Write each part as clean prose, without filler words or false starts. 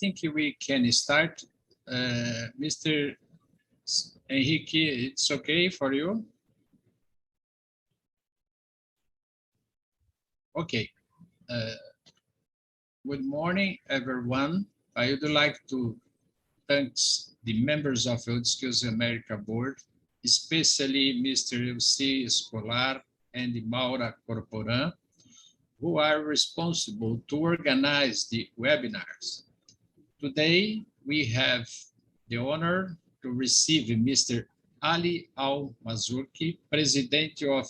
think we can start. Mr. Enrique, it's okay for you? Okay. Good morning, everyone. I would like to thank the members of the Skills America Board, especially Mr. Elci Escolar and Maura Corporan, who are responsible to organize the webinars. Today, we have the honor to receive Mr. Ali Al Mazurki, President of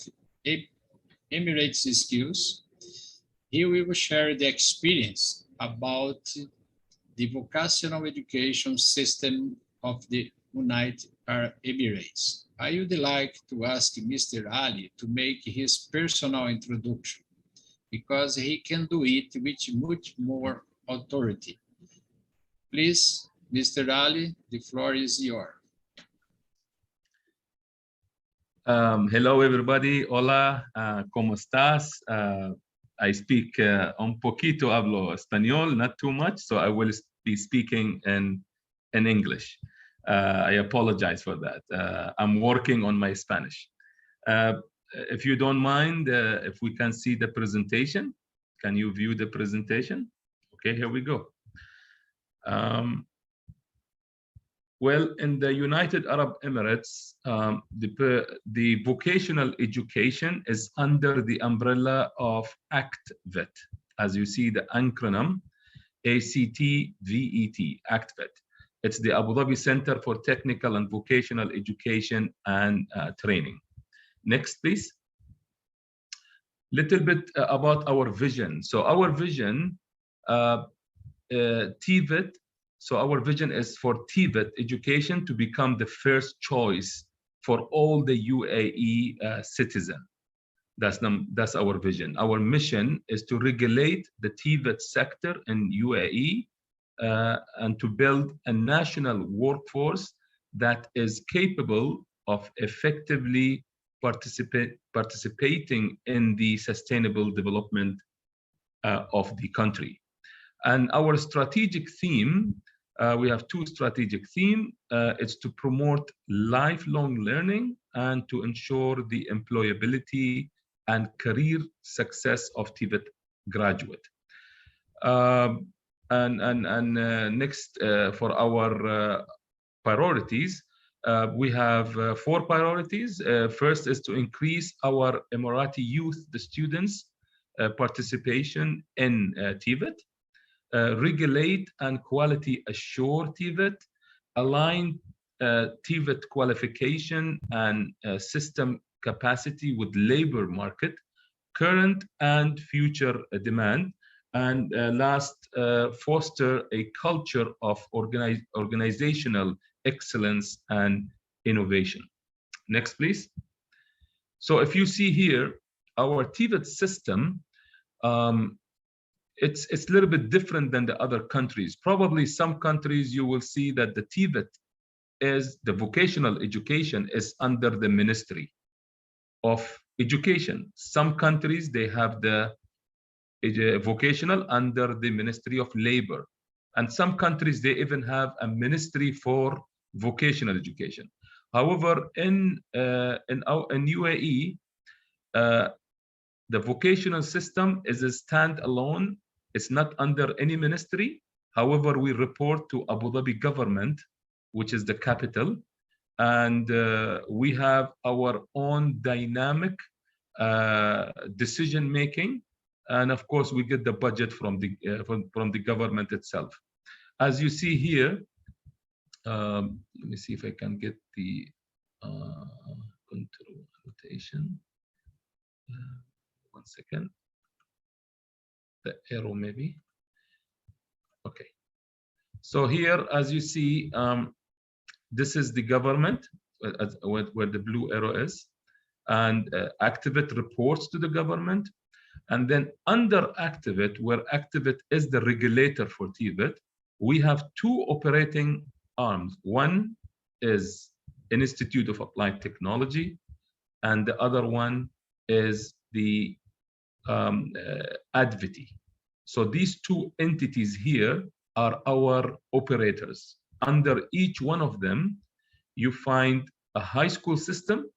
Emirates Skills. He will share the experience about the vocational education system of the United Arab Emirates. I would like to ask Mr. Ali to make his personal introduction because he can do it with much more authority. Please, Mr. Ali, the floor is yours. Hello, everybody. Hola, ¿cómo estás? I speak un poquito, hablo español, not too much, so I will be speaking in English. I apologize for that. I'm working on my Spanish. If you don't mind, if we can see the presentation, can you view the presentation? Okay, here we go. Well, in the United Arab Emirates, the vocational education is under the umbrella of ACTVET. As you see the acronym, ACTVET, ACTVET. It's the Abu Dhabi Center for Technical and Vocational Education and Training. Next, please. Little bit about our vision. So our vision, TVET, so our vision is for TVET education to become the first choice for all the UAE citizens. That's our vision. Our mission is to regulate the TVET sector in UAE and to build a national workforce that is capable of effectively participating in the sustainable development of the country. And our strategic theme, we have two strategic themes. It's to promote lifelong learning and to ensure the employability and career success of TVET graduate. Next, for our priorities, we have 4 priorities. First is to increase our Emirati youth, the students' participation in TVET. Regulate and quality assure TVET, align TVET qualification and system capacity with labor market, current and future demand, and last, foster a culture of organizational excellence and innovation. Next, please. So if you see here, our TVET system, it's a little bit different than the other countries. Probably some countries you will see that the TVET is the vocational education is under the Ministry of Education. Some countries, they have the vocational under the Ministry of Labor. And some countries, they even have a ministry for vocational education. However, in UAE, the vocational system is a standalone. It's not under any ministry. However, we report to Abu Dhabi government, which is the capital, and we have our own dynamic decision making, and of course we get the budget from the government itself. As you see here, let me see if I can get the control rotation. One second. The arrow maybe. Okay. So here, as you see, this is the government where the blue arrow is, and ACTVET reports to the government. And then under ACTVET, where ACTVET is the regulator for TVET, we have 2 operating arms. One is an Institute of Applied Technology, and the other one is the ADVITI. So these 2 entities here, are our operators. Under each one of them, you find a high school system,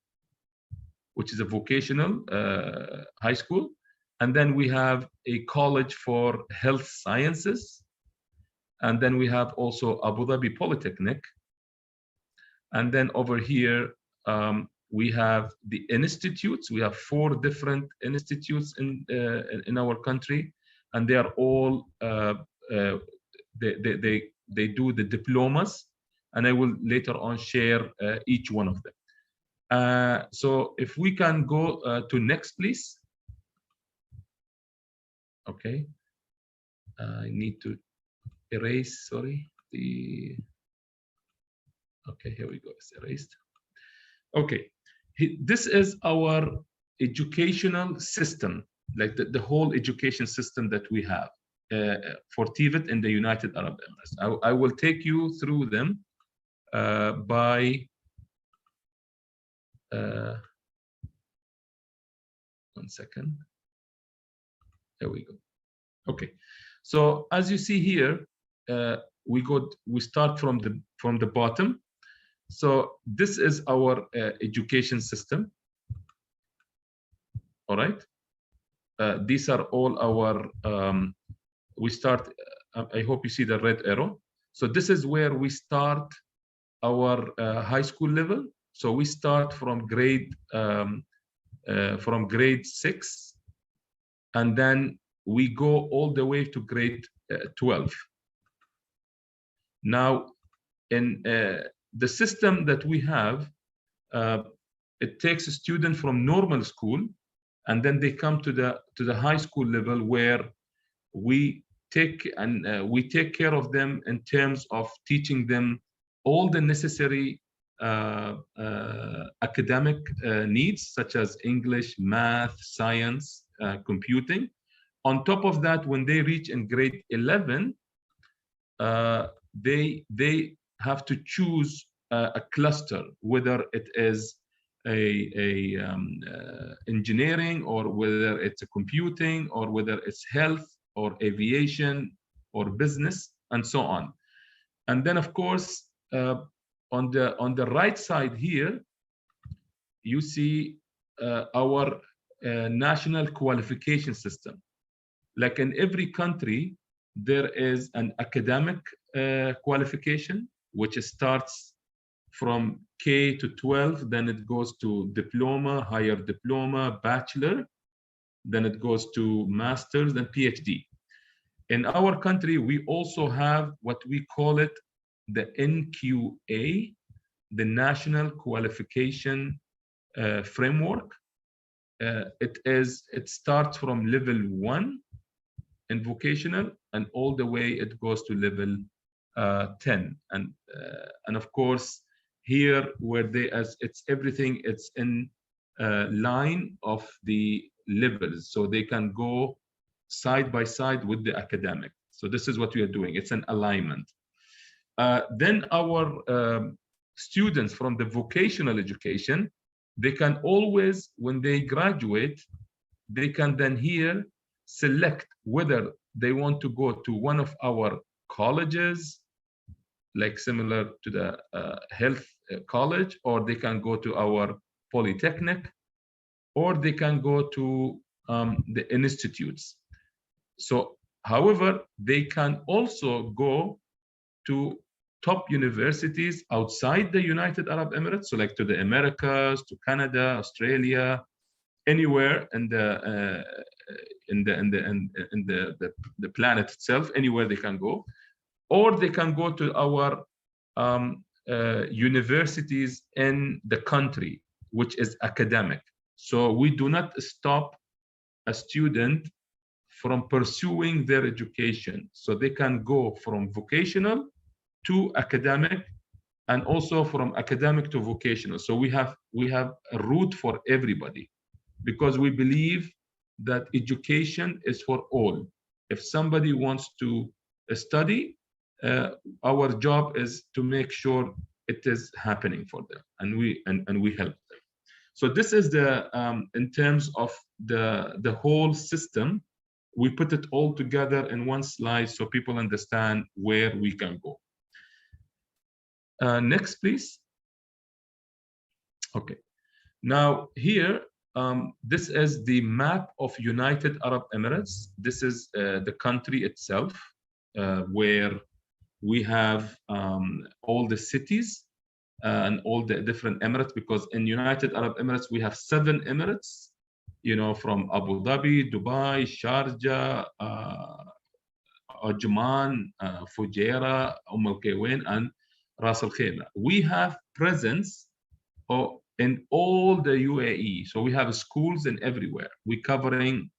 which is a vocational high school. And then we have a college for health sciences. And then we have also Abu Dhabi Polytechnic. And then over here, we have the institutes. We have 4 different institutes in our country, and they are all they do the diplomas, and I will later on share each one of them. So if we can go to next, please. Okay, I need to erase. Sorry, the. Okay, here we go. It's erased. Okay, this is our educational system, like the whole education system that we have for TVET in the United Arab Emirates. I will take you through them by 1 second. There we go. Okay, so as you see here, we start from the bottom. So this is our education system. All right. These are all our. We start. I hope you see the red arrow. So this is where we start our high school level. So we start from grade 6, and then we go all the way to grade 12. Now, in the system that we have, it takes a student from normal school, and then they come to the high school level, where we take care of them in terms of teaching them all the necessary academic needs, such as English, math, science, computing. On top of that, when they reach in grade 11, they have to choose a cluster, whether it is engineering, or whether it's a computing, or whether it's health or aviation or business, and so on. And then, of course, on the right side here, you see our national qualification system. Like in every country, there is an academic qualification, which starts from K to 12, then it goes to diploma, higher diploma, bachelor, then it goes to master's, then PhD. In our country, we also have what we call it the NQA, the National Qualification Framework. It starts from level 1 in vocational, and all the way it goes to level 10. And of course, here where it's everything, it's in line of the levels, so they can go side by side with the academic. So this is what we are doing. It's an alignment. Then our students from the vocational education, they can always, when they graduate, they can then here select whether they want to go to one of our colleges, like similar to the health college, or they can go to our polytechnic, or they can go to the institutes. So, however, they can also go to top universities outside the United Arab Emirates, so like to the Americas, to Canada, Australia, anywhere in the planet itself, anywhere they can go, or they can go to our universities in the country, which is academic. So we do not stop a student from pursuing their education. So they can go from vocational to academic, and also from academic to vocational. So we have a route for everybody, because we believe that education is for all. If somebody wants to study, our job is to make sure it is happening for them, and we help them. So this is the in terms of the whole system we put it all together in one slide so people understand where we can go. Next, please. Okay. Now here, this is the map of United Arab Emirates. This is the country itself, where we have all the cities and all the different emirates, because in United Arab Emirates, we have 7 emirates, you know, from Abu Dhabi, Dubai, Sharjah, Ajman, Fujairah, Al Quwain, and Ras Al Khaimah. We have presence in all the UAE. So we have schools in everywhere. We're covering,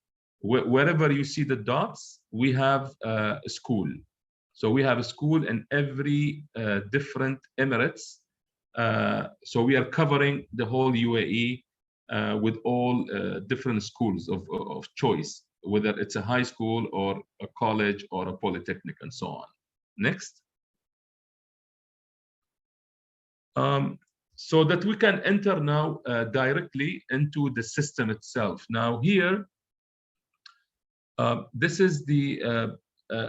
wherever you see the dots, we have a school. So we have a school in every different emirates. So we are covering the whole UAE with all different schools of choice, whether it's a high school or a college or a polytechnic and so on. Next. So that we can enter now directly into the system itself. Now here, this is the,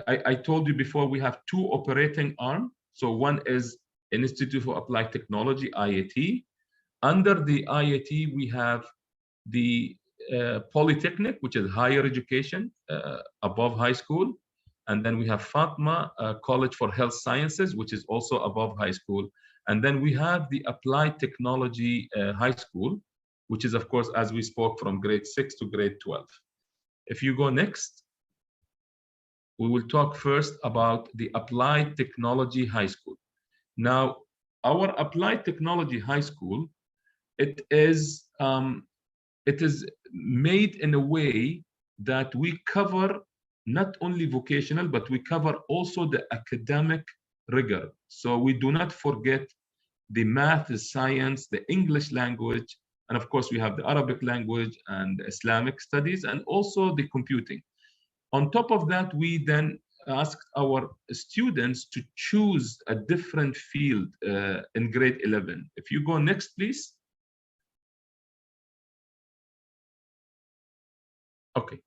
I told you before, we have 2 operating arms. So one is Institute for Applied Technology, IAT. Under the IAT, we have the Polytechnic, which is higher education, above high school. And then we have Fatma College for Health Sciences, which is also above high school. And then we have the Applied Technology High School, which is, of course, as we spoke, from grade 6 to grade 12. If you go next, we will talk first about the Applied Technology High School. Now, our Applied Technology High School, it is made in a way that we cover not only vocational, but we cover also the academic rigor. So we do not forget the math, the science, the English language, and of course we have the Arabic language and Islamic studies, and also the computing. On top of that, we then asked our students to choose a different field in grade 11. If you go next, please. Okay,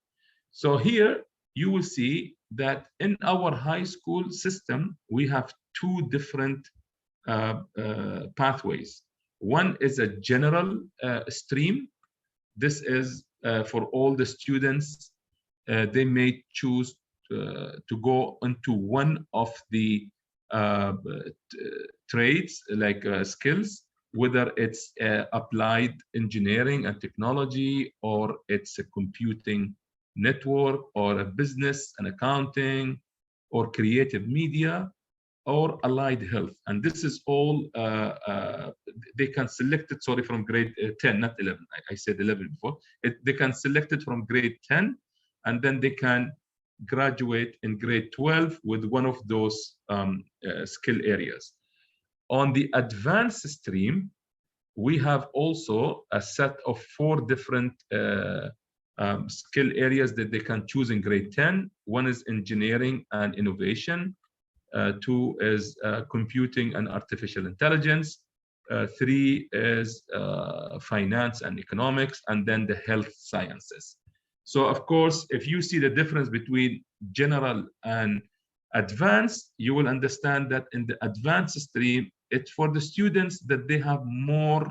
so here you will see that in our high school system, we have 2 different pathways. One is a general stream. This is for all the students. They may choose to go into one of the trades, like skills, whether it's applied engineering and technology, or it's a computing network, or a business and accounting, or creative media, or allied health. And this is all, they can select it, sorry, from grade 10, not 11. I said 11 before. They can select it from grade 10, and then they can graduate in grade 12 with one of those skill areas. On the advanced stream, we have also a set of 4 different skill areas that they can choose in grade 10. One is engineering and innovation. 2 is computing and artificial intelligence. 3 is finance and economics, and then the health sciences. So of course, if you see the difference between general and advanced, you will understand that in the advanced stream, it's for the students that they have more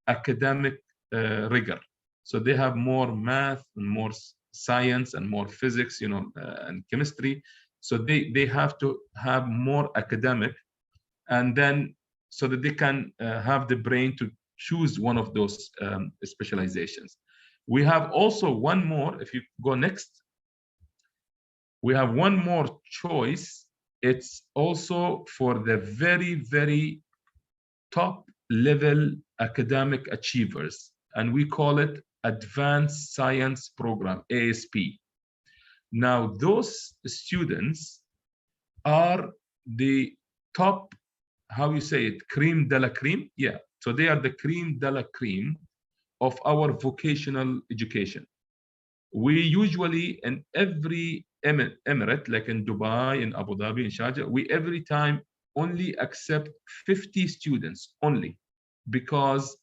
academic rigor. So they have more math and more science and more physics, you know, and chemistry. So they have to have more academic, and then so that they can have the brain to choose one of those specializations. We have also one more, if you go next, we have one more choice. It's also for the very, very top level academic achievers, and we call it Advanced Science Program, ASP. Now, those students are the top, how you say it, creme de la creme? Yeah, so they are the creme de la creme of our vocational education. We usually, in every emirate, like in Dubai, in Abu Dhabi, in Sharjah, we every time only accept 50 students only, because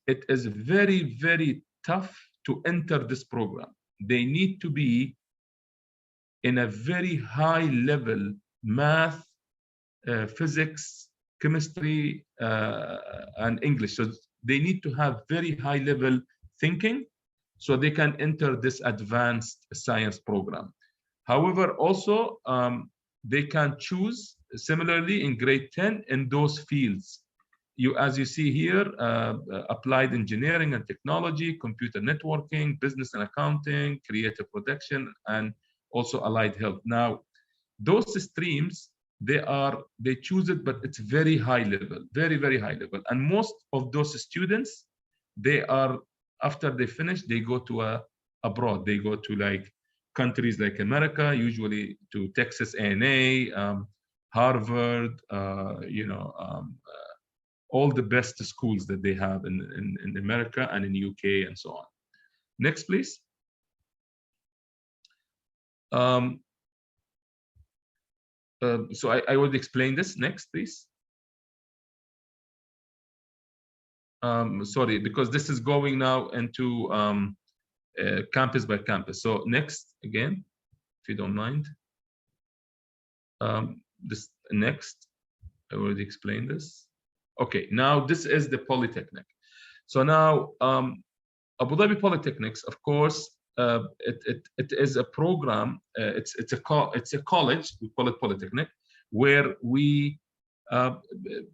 it is very, very tough to enter this program. They need to be in a very high level math, physics, chemistry, and English. So they need to have very high level thinking so they can enter this advanced science program. However, also they can choose similarly in grade 10 in those fields. As you see here, applied engineering and technology, computer networking, business and accounting, creative production, and also allied health. Now, those streams, they choose it, but it's very high level, very, very high level. And most of those students, they are, after they finish, they go to abroad. They go to like countries like America, usually to Texas A&A, Harvard, all the best schools that they have in America and in UK and so on. Next, please. So I would explain this. Next, please. Sorry, because this is going now into campus by campus. So next, again, if you don't mind. This next, I already explained this. Okay, now this is the Polytechnic. So now Abu Dhabi Polytechnics, of course, it is a program. It's a college. We call it Polytechnic, where we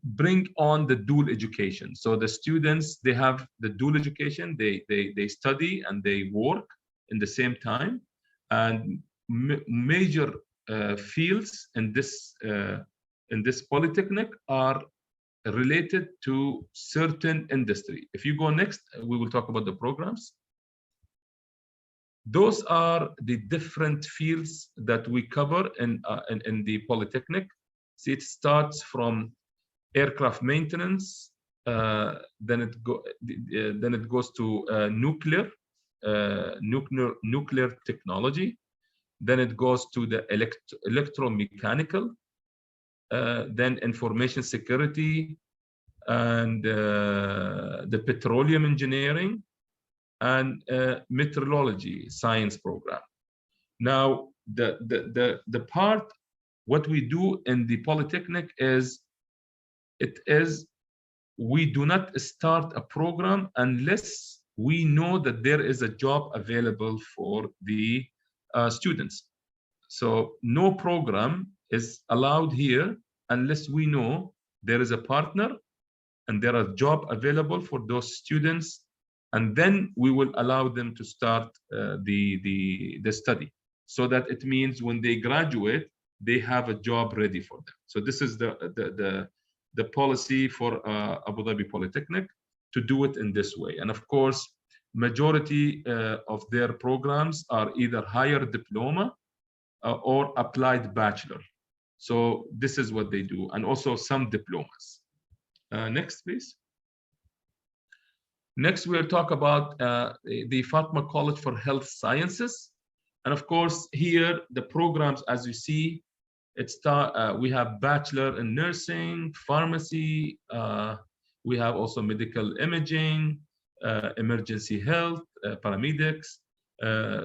bring on the dual education. So the students, they have the dual education. They study and they work in the same time. And major fields in this Polytechnic are related to certain industry. If you go next, we will talk about the programs. Those are the different fields that we cover in the Polytechnic. See, it starts from aircraft maintenance, then it goes to nuclear technology, then it goes to the electromechanical, then information security, and the petroleum engineering, and meteorology science program. Now, the part, what we do in the Polytechnic is, we do not start a program unless we know that there is a job available for the students. So no program is allowed here unless we know there is a partner and there are jobs available for those students, and then we will allow them to start the study, so that it means when they graduate, they have a job ready for them. So this is the policy for Abu Dhabi Polytechnic, to do it in this way. And of course, majority of their programs are either higher diploma or applied bachelor. So this is what they do, and also some diplomas. Next, please. Next, we'll talk about the Fatma College for Health Sciences. And of course, here, the programs, as you see, we have bachelor in nursing, pharmacy, we have also medical imaging, emergency health, paramedics,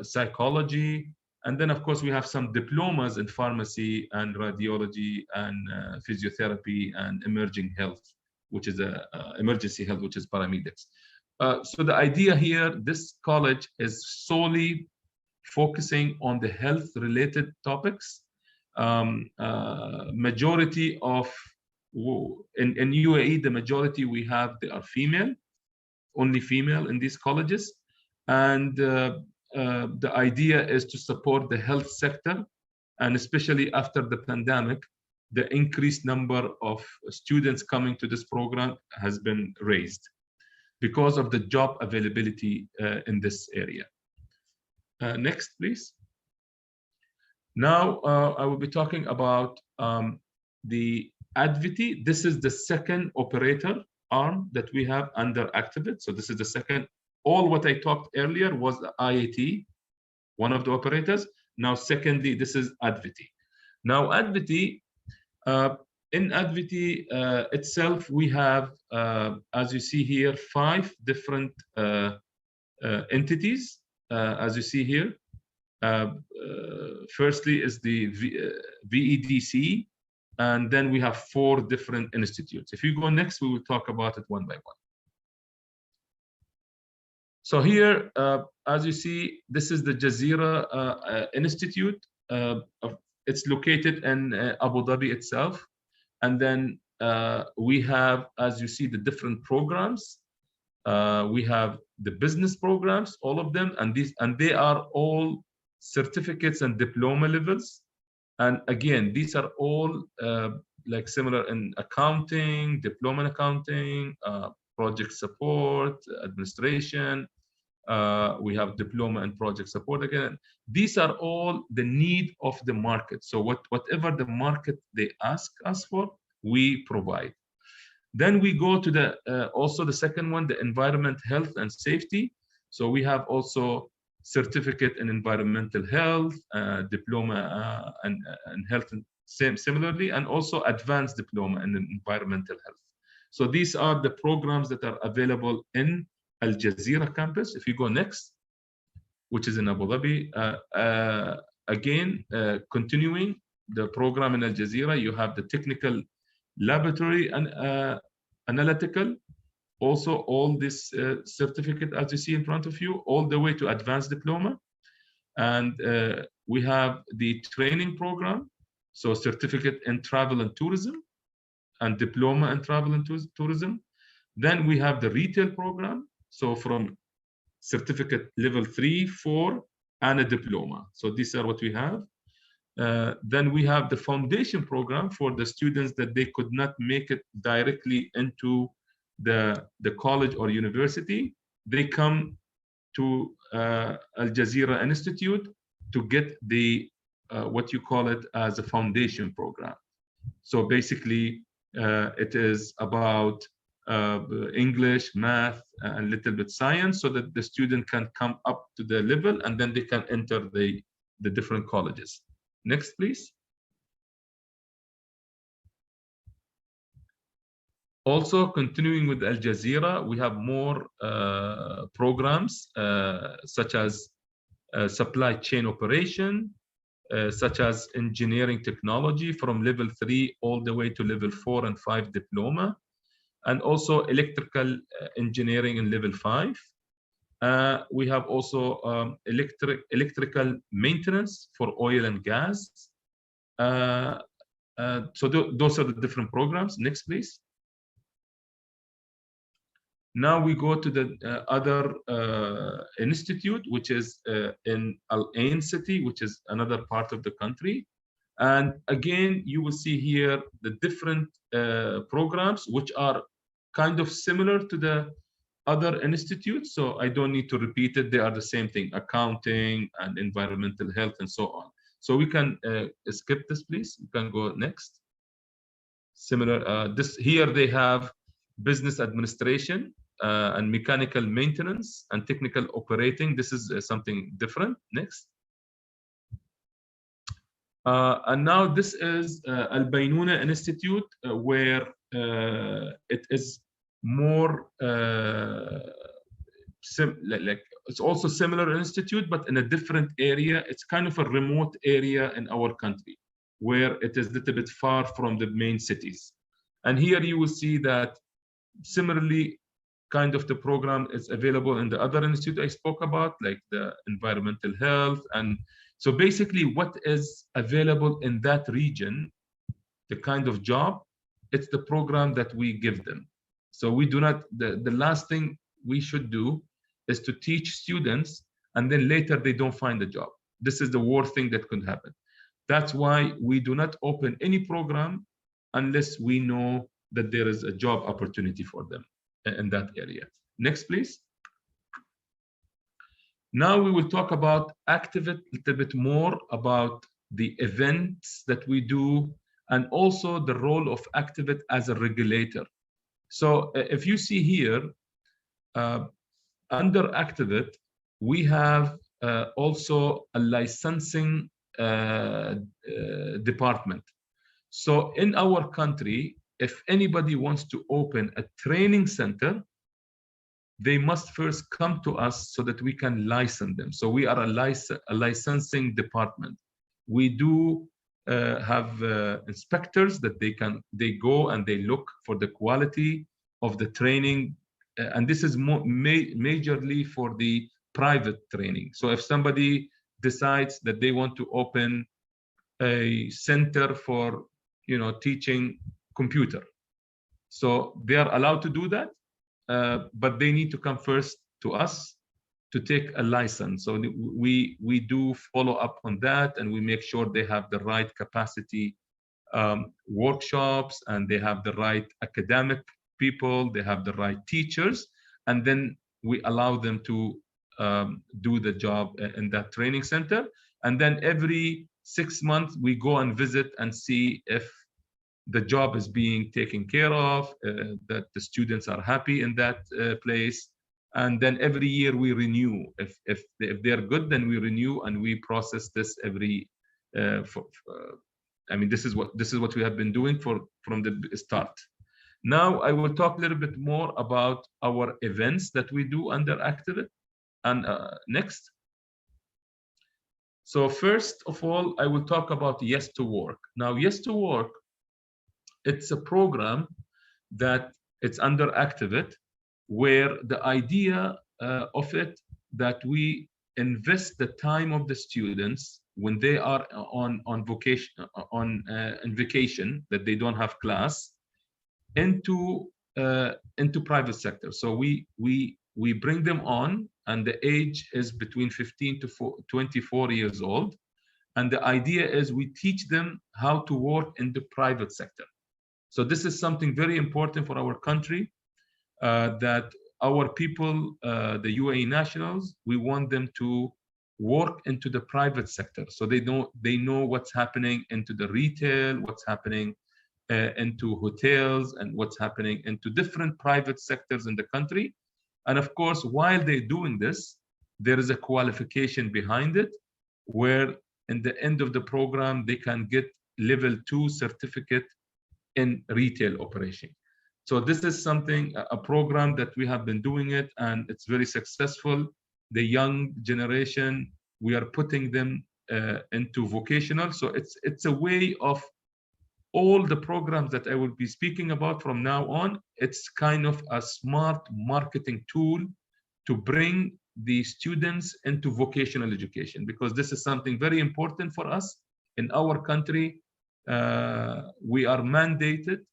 psychology, and then of course we have some diplomas in pharmacy and radiology and physiotherapy and emerging health, which is emergency health, which is paramedics. So the idea here, this college is solely focusing on the health-related topics. Majority of in UAE, the majority we have, they are female, only female in these colleges, and the idea is to support the health sector, and especially after the pandemic, the increased number of students coming to this program has been raised because of the job availability in this area. Next, please. Now, I will be talking about the Adviti. This is the second operator arm that we have under Activate. So this is the second. All what I talked earlier was the IAT, one of the operators. Now, secondly, this is Adviti. Now, Adviti, in Adviti itself, we have, as you see here, 5 different entities, as you see here. Firstly is the VEDC, and then we have 4 different institutes. If you go next, we will talk about it one by one. So here, as you see, this is the Jazeera Institute. It's located in Abu Dhabi itself. And then we have, as you see, the different programs. We have the business programs, all of them, and they are all certificates and diploma levels. And again, these are all like similar in accounting, diploma in accounting, project support, administration. We have diploma and project support again. These are all the need of the market. So whatever the market they ask us for, we provide. Then we go to the also the second one, the environment, health, and safety. So we have also certificate in environmental health, diploma and health, and similarly, and also advanced diploma in environmental health. So these are the programs that are available in Al Jazeera campus. If you go next, which is in Abu Dhabi, again, continuing the program in Al Jazeera, you have the technical, laboratory, and analytical. Also, all this certificate, as you see in front of you, all the way to advanced diploma. And we have the training program, so certificate in travel and tourism, and diploma in travel and tourism. Then we have the retail program, so from certificate level 3, 4, and a diploma. So these are what we have. Then we have the foundation program for the students that they could not make it directly into the college or university. They come to Al Jazeera Institute to get the what you call it as a foundation program. So basically, it is about English, math, and a little bit science, so that the student can come up to the level and then they can enter the different colleges. Next, please. Also, continuing with Al Jazeera, we have more programs such as supply chain operation, such as engineering technology from level 3 all the way to level 4 and 5 diploma, and also electrical engineering in level 5. We have also electrical maintenance for oil and gas. So those are the different programs. Next, please. Now we go to the other institute, which is in Al Ain city, which is another part of the country. And again, you will see here the different programs, which are kind of similar to the other institutes. So I don't need to repeat it. They are the same thing: accounting and environmental health and so on. So we can skip this, please. You can go next. Similar. This here they have business administration and mechanical maintenance and technical operating. This is something different. Next. And now this is Al Baynuna Institute, where it is more like it's also similar institute, but in a different area. It's kind of a remote area in our country, where it is a little bit far from the main cities. And here you will see that similarly, kind of the program is available in the other institute I spoke about, like the environmental health. And so basically what is available in that region, the kind of job, it's the program that we give them. So we do not, the last thing we should do is to teach students and then later they don't find a job. This is the worst thing that could happen. That's why we do not open any program unless we know that there is a job opportunity for them in that area. Next, please. Now we will talk about Activate a little bit more about the events that we do and also the role of Activate as a regulator. So if you see here, under Activate, we have also a licensing department. So in our country, if anybody wants to open a training center, they must first come to us so that we can license them. So we are a licensing department. We do have inspectors that they go and they look for the quality of the training, and this is majorly for the private training. So if somebody decides that they want to open a center for teaching computer, so they are allowed to do that, but they need to come first to us to take a license. So we do follow up on that, and we make sure they have the right capacity workshops, and they have the right academic people, they have the right teachers, and then we allow them to do the job in that training center. And then every 6 months we go and visit and see if the job is being taken care of, that the students are happy in that place. And then every year we renew. If they're good, then we renew, and we process this every. I mean, this is what we have been doing from the start. Now I will talk a little bit more about our events that we do under Activate. And next. So first of all, I will talk about Yes to Work. Now, Yes to Work, it's a program that it's under Activate, where the idea of it that we invest the time of the students when they are on vacation, that they don't have class, into private sector. So we bring them on, and the age is between 15 to 24 years old, and the idea is we teach them how to work in the private sector. So this is something very important for our country, that our people, the UAE nationals, we want them to work into the private sector. So they know what's happening into the retail, what's happening into hotels, and what's happening into different private sectors in the country. And of course, while they're doing this, there is a qualification behind it, where in the end of the program, they can get level 2 certificate in retail operation. So this is something, a program that we have been doing it, and it's very successful. The young generation, we are putting them into vocational. So it's a way of all the programs that I will be speaking about from now on. It's kind of a smart marketing tool to bring the students into vocational education, because this is something very important for us in our country. We are mandated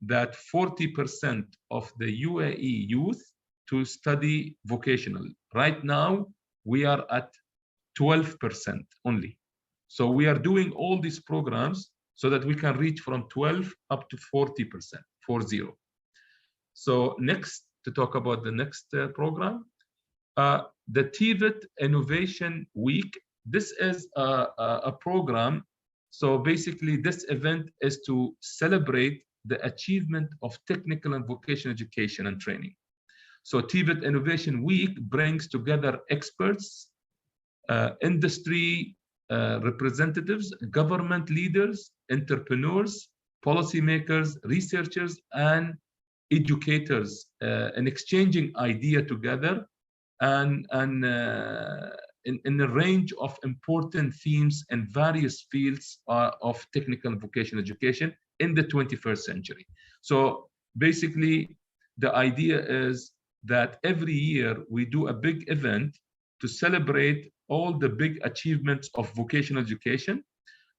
that 40% of the UAE youth to study vocational. Right now, we are at 12% only. So we are doing all these programs so that we can reach from 12 up to 40%, 40. So next, to talk about the next program, the TVET Innovation Week. This is a program. So basically, this event is to celebrate the achievement of technical and vocational education and training. So TVET Innovation Week brings together experts, industry representatives, government leaders, entrepreneurs, policymakers, researchers, and educators in exchanging idea together, and in a range of important themes in various fields of technical and vocational education in the 21st century. So basically, the idea is that every year we do a big event to celebrate all the big achievements of vocational education,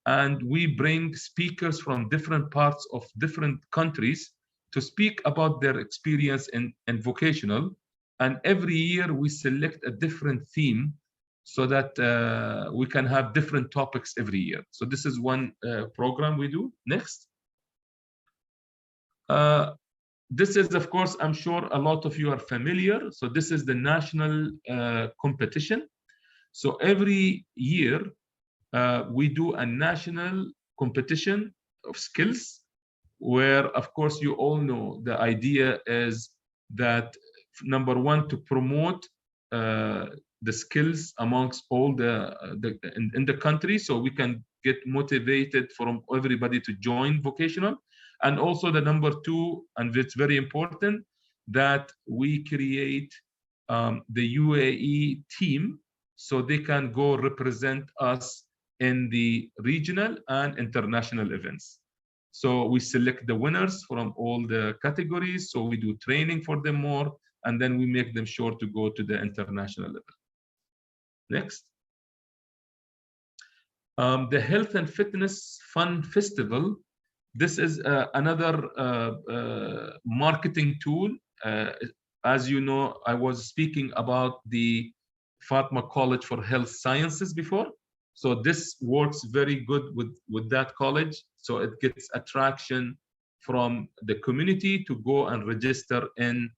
and we bring speakers from different parts of different countries to speak about their experience in vocational. And every year we select a different theme so that we can have different topics every year. So this is one program we do. Next. This is, of course, I'm sure a lot of you are familiar. So this is the national competition. So every year we do a national competition of skills, where, of course, you all know the idea is that, number one, to promote the skills amongst all in the country, so we can get motivated from everybody to join vocational. And also the number two, and it's very important, that we create the UAE team so they can go represent us in the regional and international events. So we select the winners from all the categories. So we do training for them more, and then we make them sure to go to the international level. Next. The Health and Fitness Fun Festival. This is another marketing tool. As you know, I was speaking about the Fatma College for Health Sciences before. So this works very good with that college. So it gets attraction from the community to go and register in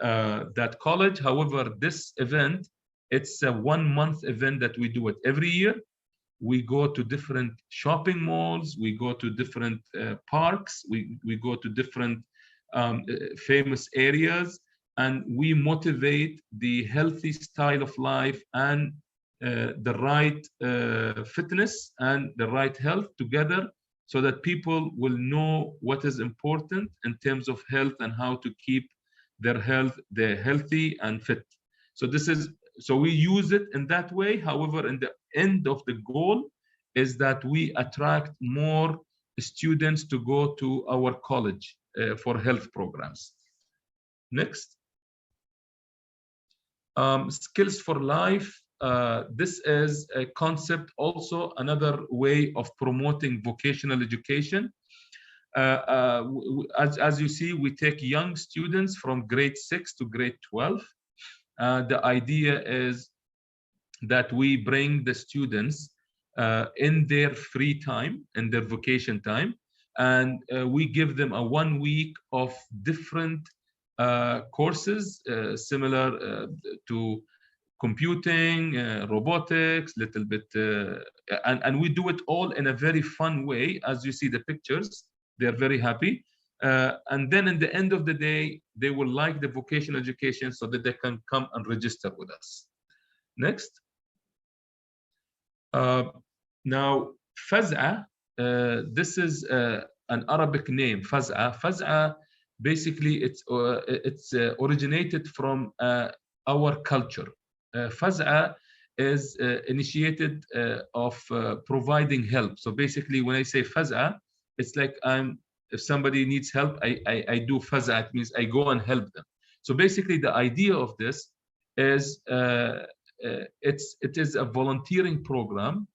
that college. However, this event, it's a 1-month event that we do it every year. We go to different shopping malls, we go to different parks, we go to different famous areas, and we motivate the healthy style of life and the right fitness and the right health together, so that people will know what is important in terms of health and how to keep their health, they're healthy and fit. So we use it in that way. However, in the end of the goal is that we attract more students to go to our college for health programs. Next. Skills for Life. This is a concept, also another way of promoting vocational education. As you see, we take young students from grade 6 to grade 12. The idea is that we bring the students in their free time, in their vacation time, and we give them a 1 week of different courses similar to computing, robotics, little bit, and we do it all in a very fun way. As you see the pictures, they're very happy. And then in the end of the day, they will like the vocational education so that they can come and register with us. Next. Now, Faz'a, this is an Arabic name, Faz'a. Faz'a, basically, it's originated from our culture. Faz'a is initiated of providing help. So basically, when I say Faz'a, it's like if somebody needs help, I do Faz'a. It means I go and help them. So basically, the idea of this is it is a volunteering program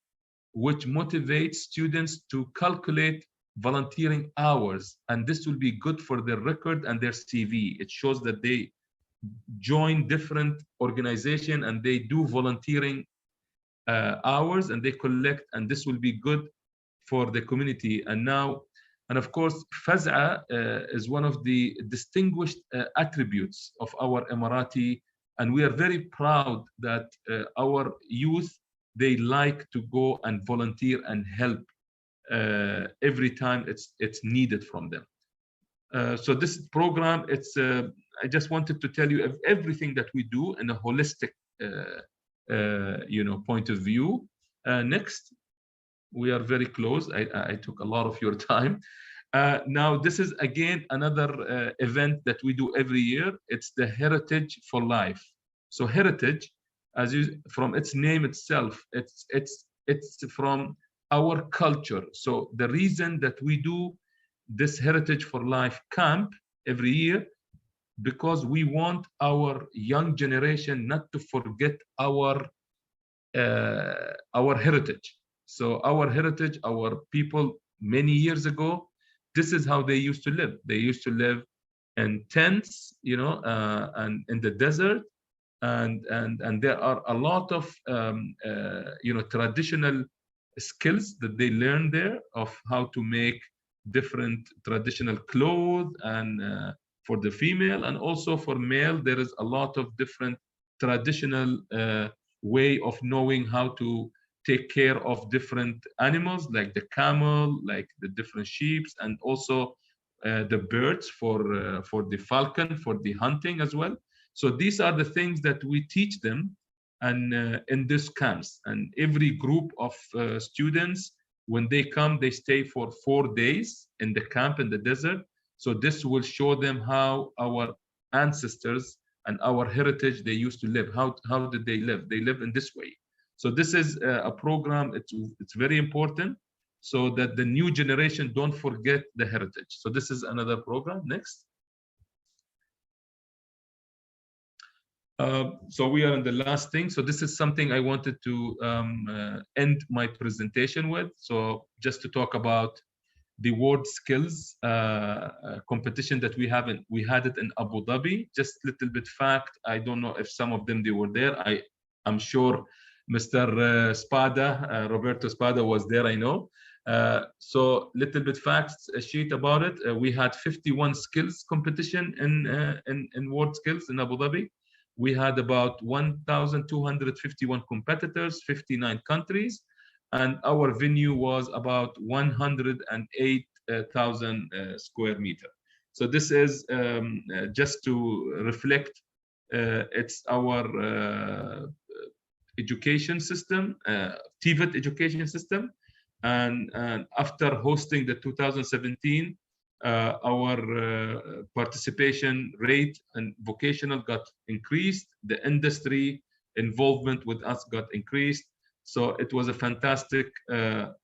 which motivates students to calculate volunteering hours, and this will be good for their record and their CV. It shows that they join different organizations and they do volunteering hours and they collect, and this will be good for the community. And of course, Faz'a is one of the distinguished attributes of our Emirati, and we are very proud that our youth, they like to go and volunteer and help every time it's needed from them. So this program, I just wanted to tell you everything that we do in a holistic point of view. Next. We are very close. I took a lot of your time. Now, this is again another event that we do every year. It's the Heritage for Life. So heritage, from its name itself, it's from our culture. So the reason that we do this Heritage for Life camp every year, because we want our young generation not to forget our heritage. So our heritage, our people many years ago, this is how they used to live. They used to live in tents, and in the desert, and there are a lot of traditional skills that they learn there of how to make different traditional clothes, and for the female and also for male, there is a lot of different traditional way of knowing how to take care of different animals, like the camel, like the different sheep, and also the birds for the falcon, for the hunting as well. So these are the things that we teach them, and in these camps. And every group of students, when they come, they stay for 4 days in the camp in the desert. So this will show them how our ancestors, and our heritage they used to live. How did they live? They live in this way. So this is a program. It's very important so that the new generation don't forget the heritage. So this is another program. Next. So we are in the last thing. So this is something I wanted to end my presentation with. So just to talk about the world skills competition that we had it in Abu Dhabi. Just little bit fact. I don't know if some of them they were there. I'm sure Mr. Spada, Roberto Spada was there. I know. So little bit facts sheet about it. We had 51 skills competition in world skills in Abu Dhabi. We had about 1,251 competitors, 59 countries, and our venue was about 108,000 square meter. So this is just to reflect. It's our education system, TVET education system, and after hosting the 2017. Our participation rate and vocational got increased. The industry involvement with us got increased. So it was a fantastic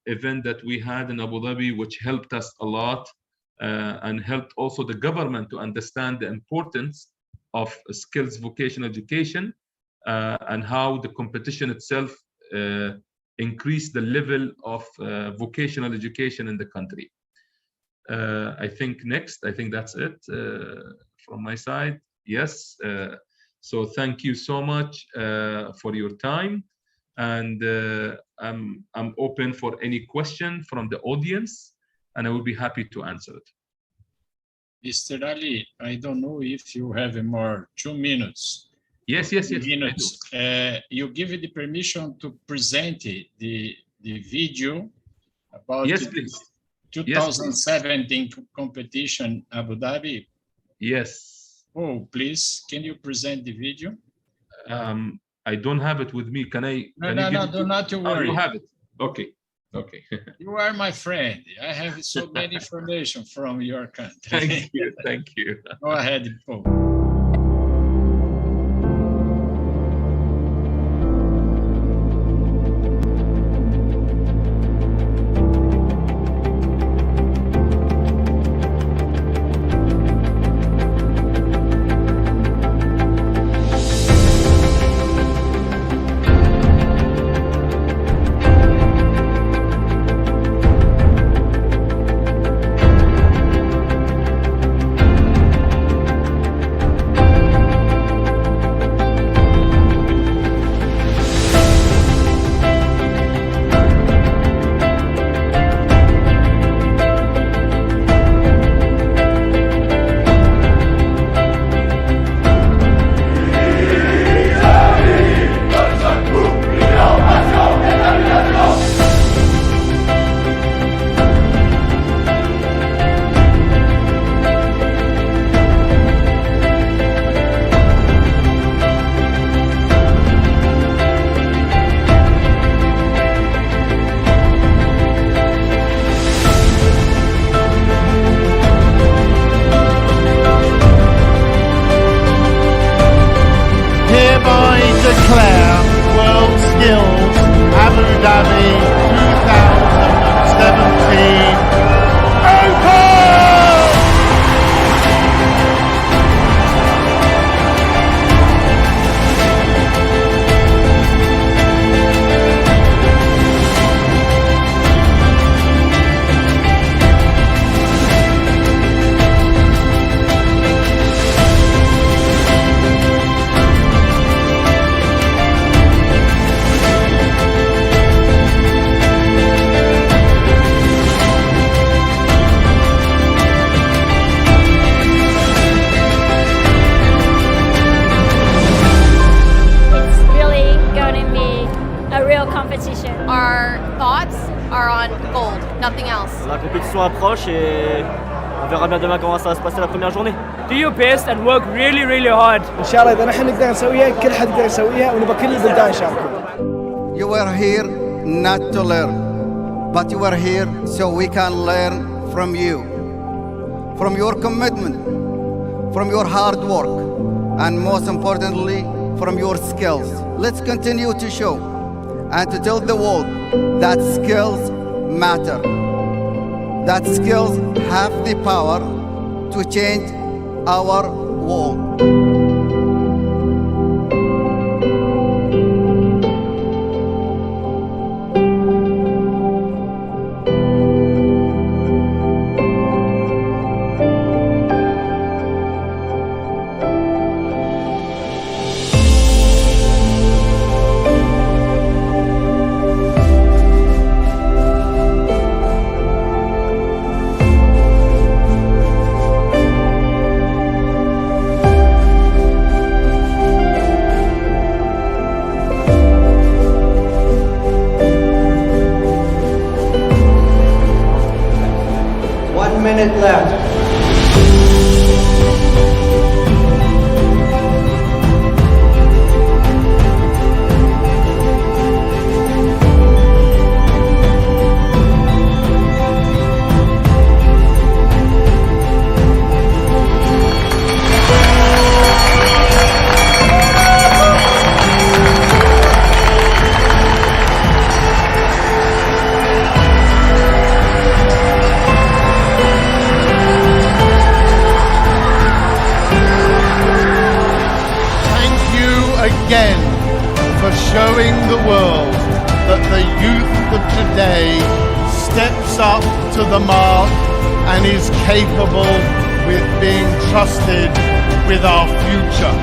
event that we had in Abu Dhabi, which helped us a lot and helped also the government to understand the importance of skills vocational education and how the competition itself increased the level of vocational education in the country. I think next, I think that's it from my side. Yes. So thank you so much for your time. And I'm open for any question from the audience, and I will be happy to answer it. Mr. Ali, I don't know if you have more 2 minutes. Yes. Minutes. You give the permission to present the video about yes, please. 2017 competition Abu Dhabi. Yes. Oh, please, can you present the video? I don't have it with me. Can I? No, do not worry. Oh, you have it. Okay. You are my friend. I have so many information from your country. Thank you. Go ahead, Paul. La compétition approche et on verra bien demain comment ça va se passer la première journée. Do your best and work really, really hard. إن شاء الله إذا نحن نقدر نسويها كل حد يقدر يسويها ونبغى كل البلدان يشاركون. You were here not to learn, but you were here so we can learn from you, from your commitment, from your hard work, and most importantly, from your skills. Let's continue to show and to tell the world that skills matter, that skills have the power to change our world. Minute left. Again for showing the world that the youth of today steps up to the mark and is capable with being trusted with our future.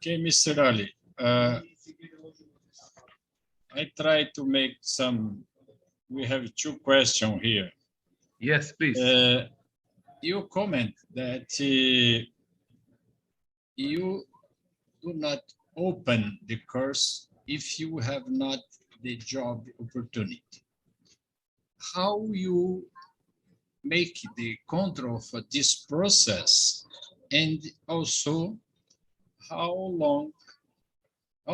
Okay, Mr. Ali, I try to make some, we have two questions here. Yes, please. You comment that you do not open the course if you have not the job opportunity. How you make the control for this process, and also how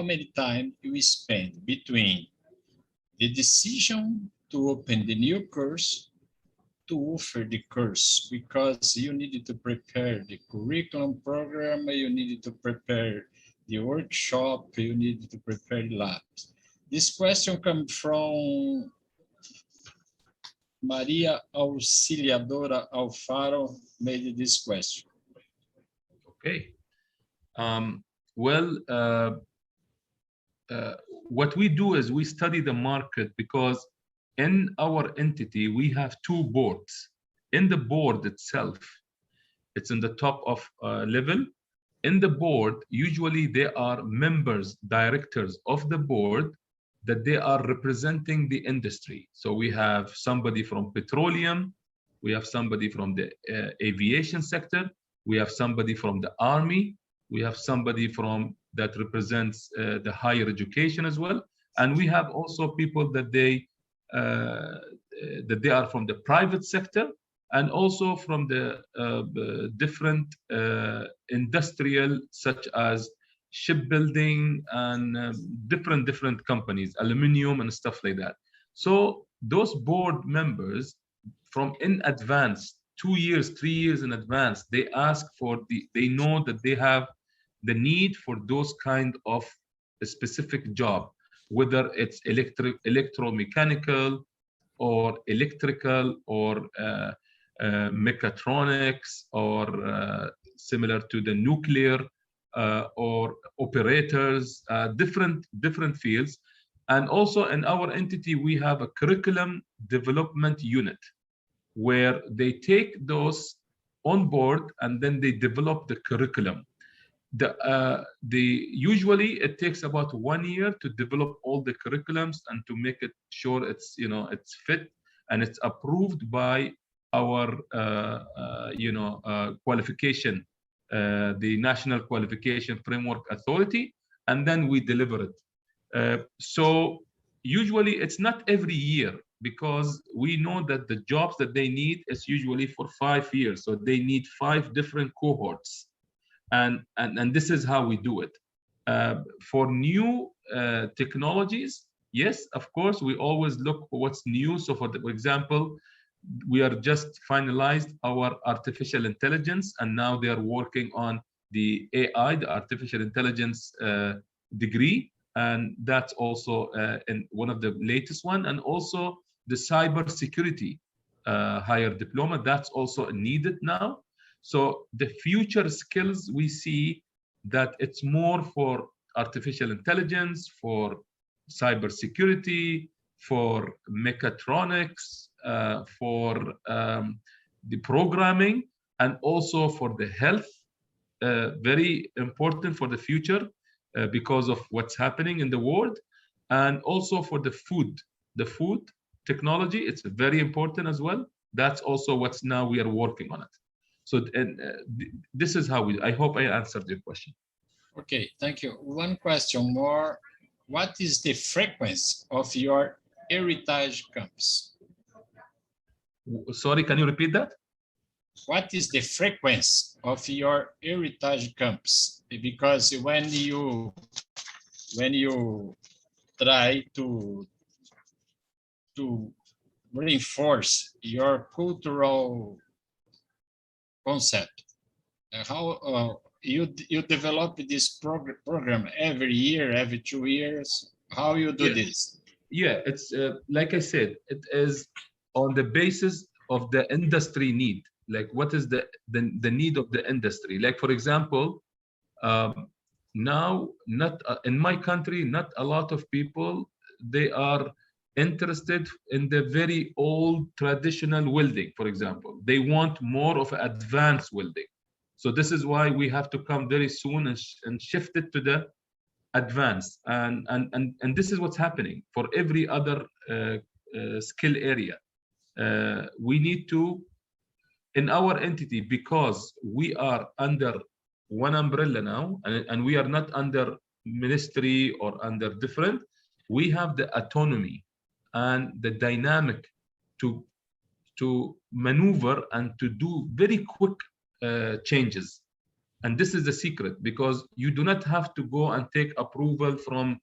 many time you spend between the decision to open the new course to offer the course, because you needed to prepare the curriculum program, you needed to prepare the workshop, you needed to prepare the labs. This question comes from Maria Auxiliadora Alfaro made this question. Okay. What we do is we study the market, because in our entity, we have two boards. In the board itself, it's in the top of level. In the board, usually there are members, directors of the board that they are representing the industry. So we have somebody from petroleum, we have somebody from the aviation sector, we have somebody from the army, we have somebody from that represents the higher education as well, and we have also people that they are from the private sector, and also from the different industrial, such as shipbuilding and different companies, aluminium and stuff like that. So those board members, from in advance, 2 years, 3 years in advance, they ask for they know that they have the need for those kind of a specific job, whether it's electromechanical or electrical or mechatronics, or similar to the nuclear, or operators, different fields. And also in our entity, we have a curriculum development unit where they take those on board and then they develop the curriculum. Usually it takes about 1 year to develop all the curriculums and to make it sure it's it's fit and it's approved by our qualification, the National Qualification Framework Authority, and then we deliver it. So usually it's not every year, because we know that the jobs that they need is usually for 5 years. So they need 5 different cohorts. And this is how we do it. For new technologies, yes, of course, we always look for what's new. So for example, we are just finalized our artificial intelligence, and now they are working on the AI, the artificial intelligence degree, and that's also in one of the latest one, and also the cyber security higher diploma, that's also needed now. So the future skills, we see that it's more for artificial intelligence, for cyber security, for mechatronics, for the programming, and also for the health, very important for the future because of what's happening in the world, and also for the food technology, it's very important as well. That's also what's now we are working on it. So this is how I hope I answered your question. Okay, thank you. One question more. What is the frequency of your heritage camps? Sorry, can you repeat that? What is the frequency of your heritage camps? Because when you try to reinforce your cultural concept, how you develop this program every year, every 2 years? How you do this? Yeah, it's like I said, it is on the basis of the industry need. Like, what is the need of the industry? Like, for example, now, not in my country, not a lot of people, they are interested in the very old traditional welding, for example. They want more of advanced welding. So this is why we have to come very soon and shift it to the advanced. And this is what's happening for every other skill area. We need to, in our entity, because we are under one umbrella now, and we are not under ministry or under different, we have the autonomy and the dynamic to maneuver and to do very quick changes. And this is the secret, because you do not have to go and take approval from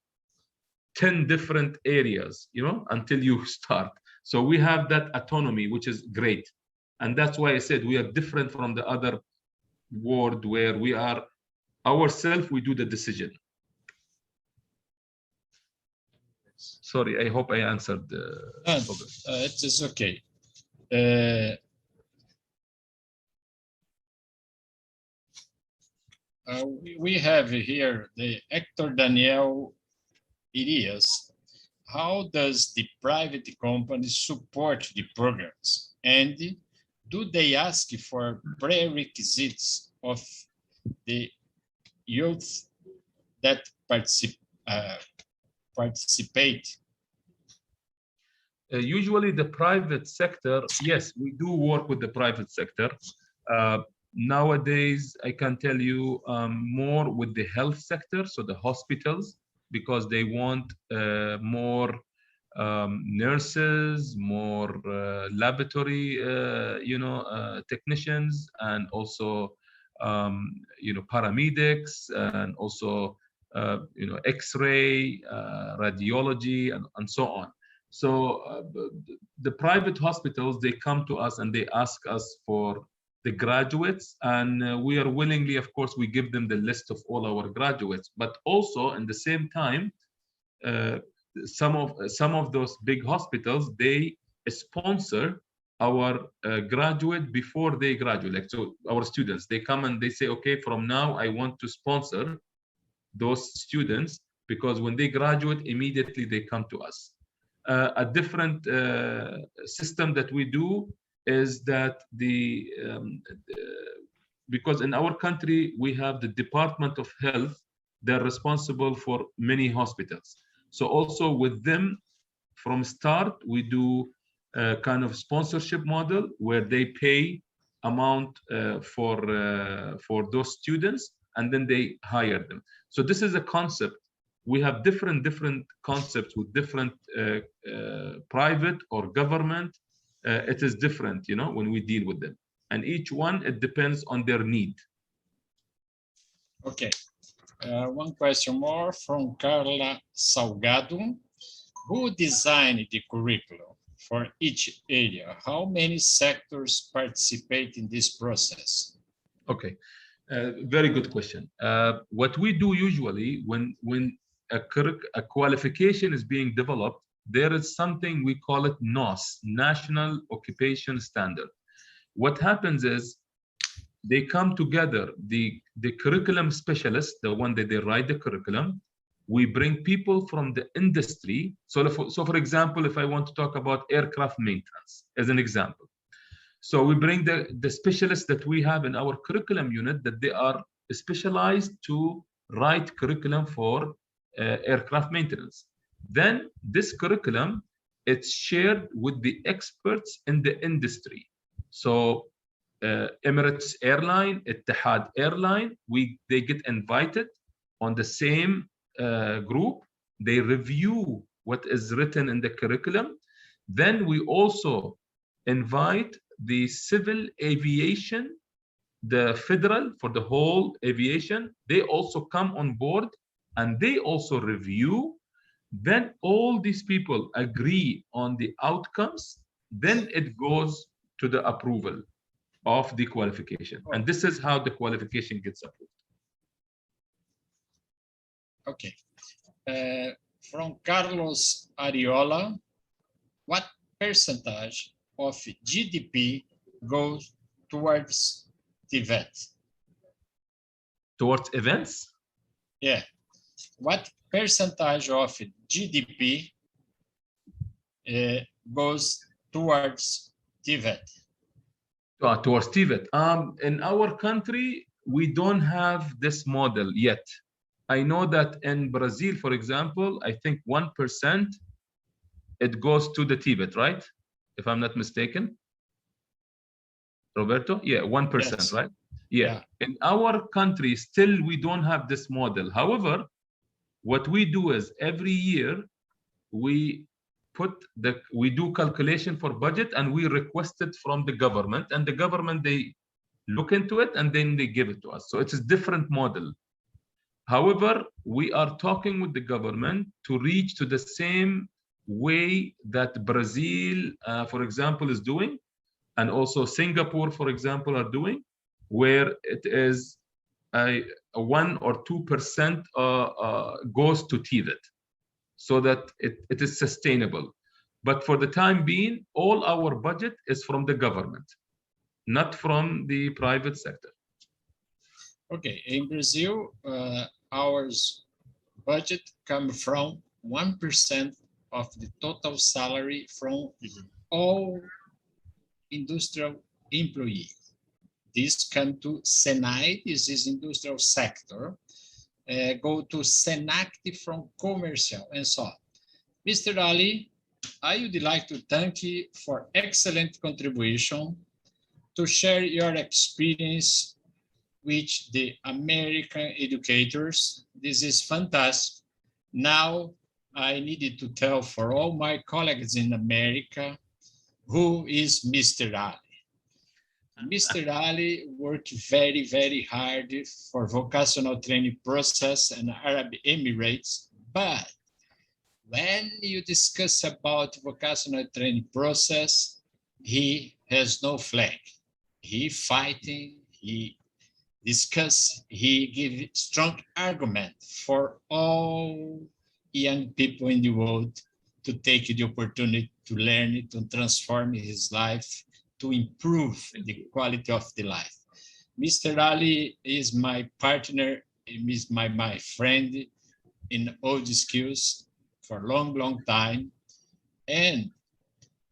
10 different areas, until you start. So we have that autonomy, which is great. And that's why I said we are different from the other world, where we are ourselves, we do the decision. Sorry, I hope I answered it is okay. We have here the Hector Daniel Irias. How does the private company support the programs? And do they ask for prerequisites of the youth that participate? Usually the private sector, yes, we do work with the private sector. Nowadays, I can tell you more with the health sector, so the hospitals, because they want more nurses, more laboratory, technicians, and also, paramedics, and also, X-ray, radiology, and so on. So the private hospitals, they come to us and they ask us for the graduates, and we are willingly, of course, we give them the list of all our graduates. But also, in the same time, some of those big hospitals, they sponsor our graduate before they graduate. Like, so our students, they come and they say, okay, from now I want to sponsor those students, because when they graduate, immediately they come to us. A different system that we do is that because in our country we have the Department of Health, they're responsible for many hospitals. So also with them, from start, we do kind of sponsorship model where they pay amount for those students, and then they hire them. So this is a concept. We have different concepts with different private or government. It is different, you know, when we deal with them, and each one, it depends on their need. Okay, one question more from Carla Salgado. Who designed the curriculum for each area? How many sectors participate in this process? Okay, very good question. What we do usually when a qualification is being developed, there is something we call it NOS, National Occupation Standard. What happens is they come together, the curriculum specialists, the one that they write the curriculum. We bring people from the industry. So for example, if I want to talk about aircraft maintenance as an example, so we bring the specialists that we have in our curriculum unit, that they are specialized to write curriculum for aircraft maintenance. Then this curriculum, it's shared with the experts in the industry. So Emirates Airline, Etihad Airline, they get invited on the same group. They review what is written in the curriculum. Then we also invite the civil aviation, the federal, for the whole aviation. They also come on board and they also review. Then all these people agree on the outcomes. Then it goes to the approval of the qualification. And this is how the qualification gets approved. Okay. From Carlos Ariola, what percentage of GDP goes towards TVET? Towards events? Yeah. What percentage of GDP goes towards TVET? Towards TVET. In our country, we don't have this model yet. I know that in Brazil, for example, I think 1% it goes to the TVET, right? If I'm not mistaken. Roberto? Yeah, 1%, yes. Right? Yeah. In our country, still we don't have this model. However, what we do is every year we do calculation for budget and we request it from the government, and the government, they look into it and then they give it to us. So it's a different model. However, we are talking with the government to reach to the same way that Brazil, for example, is doing, and also Singapore, for example, are doing, where it is a 1 or 2% goes to TVET, so that it is sustainable. But for the time being, all our budget is from the government, not from the private sector. Okay, in Brazil, our budget comes from 1% of the total salary from all industrial employees. This come to SENAI, this is industrial sector, go to SENACT from commercial and so on. Mr. Ali, I would like to thank you for excellent contribution to share your experience with the American educators. This is fantastic. Now I needed to tell for all my colleagues in America who is Mr. Ali. Mr. Ali worked very, very hard for vocational training process in Arab Emirates, but when you discuss about vocational training process, he has no flag. He fighting, he discuss, he give strong argument for all young people in the world to take the opportunity to learn, to transform his life, to improve the quality of the life. Mr. Ali is my partner, he is my friend in old skills for a long, long time. And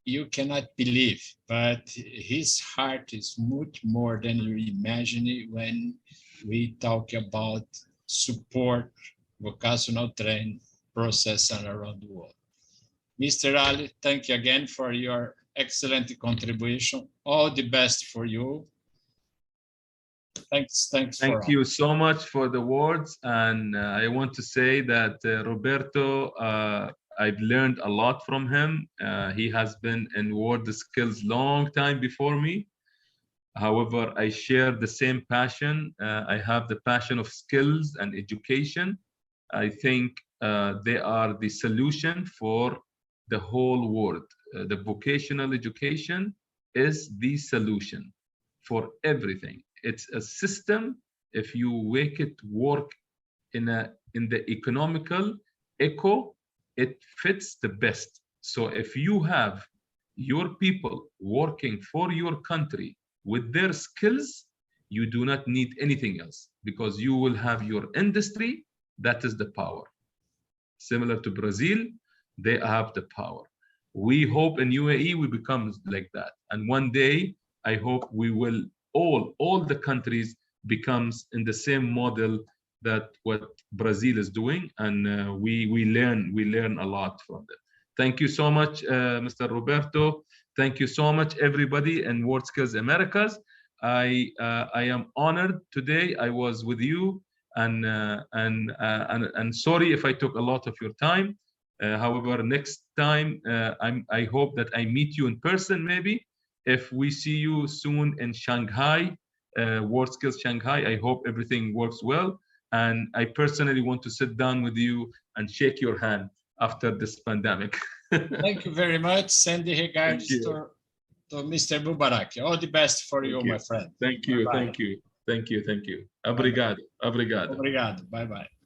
you cannot believe, but his heart is much more than you imagine when we talk about support vocational training process and around the world. Mr. Ali, thank you again for your excellent contribution. All the best for you. Thanks. Thank you so much for the words. And I want to say that Roberto, I've learned a lot from him. He has been in word skills long time before me. However, I share the same passion. I have the passion of skills and education. I think they are the solution for the whole world. The vocational education is the solution for everything. It's a system. If you make it work in the economical eco, it fits the best. So if you have your people working for your country with their skills, you do not need anything else, because you will have your industry. That is the power. Similar to Brazil, they have the power. We hope in UAE we become like that. And one day, I hope we will all the countries becomes in the same model that what Brazil is doing, and we learn a lot from them. Thank you so much, Mr. Roberto. Thank you so much, everybody in World Skills Americas. I am honored today. I was with you, and sorry if I took a lot of your time. However, next time I hope that I meet you in person. Maybe if we see you soon in Shanghai, World Skills Shanghai. I hope everything works well, and I personally want to sit down with you and shake your hand after this pandemic. Thank you very much. Send the regards to Mr. Mubarak. All the best for you, my friend. Thank you. Bye-bye. Thank you. Thank you. Thank you. Obrigado. Obrigado. Obrigado. Bye-bye.